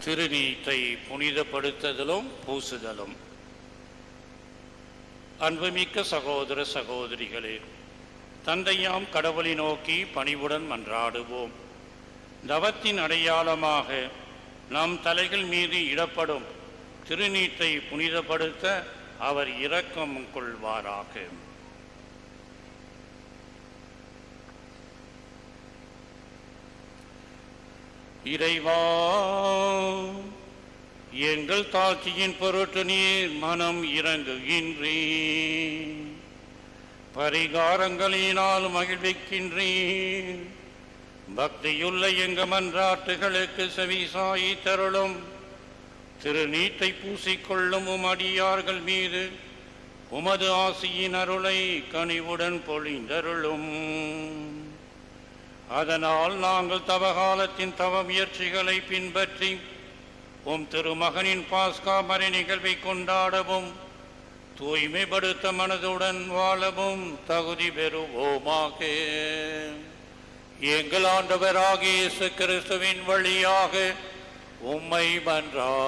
திருநீற்றை புனிதப்படுத்துதலும் பூசுதலும். அன்புமிக்க சகோதர சகோதரிகளே, தந்தையாம் கடவுளை நோக்கி பணிவுடன் மன்றாடுவோம். தவத்தின் அடையாளமாக நம் தலைகள் மீது இடப்படும் திருநீற்றை புனிதப்படுத்த அவர் இரக்கம் கொள்வாராக. இறைவா, எங்கள் தாட்சியின் பொருட்டு நீர் மனம் இறங்குகின்றீர், பரிகாரங்களினால் மகிழ்விக்கின்றீர். பக்தியுள்ள எங்க மன்றாட்டுகளுக்கு செவிசாயி தருளும். திருநீற்றை பூசிக்கொள்ளும் அடியார்கள் மீது உமது ஆசியின் அருளை கனிவுடன் பொழிந்தருளும். அதனால் நாங்கள் தவகாலத்தின் தவ முயற்சிகளை பின்பற்றி திருமகனின் பாஸ்கா மறை நிகழ்வை கொண்டாடவும் தூய்மைப்படுத்த மனதுடன் வாழவும் தகுதி பெறுவோமாக. எங்கள் ஆண்டவராகிய இயேசு கிறிஸ்துவின் வழியாக உம்மை மன்றாடுகின்றோம்.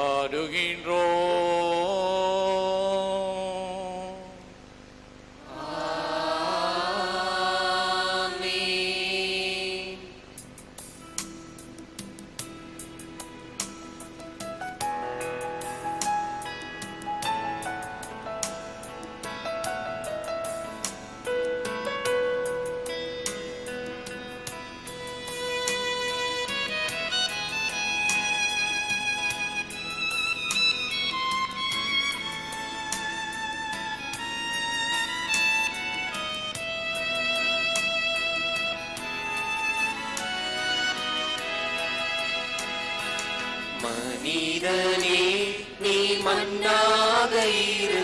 மனிதனே, நீ மண்ணாக இரு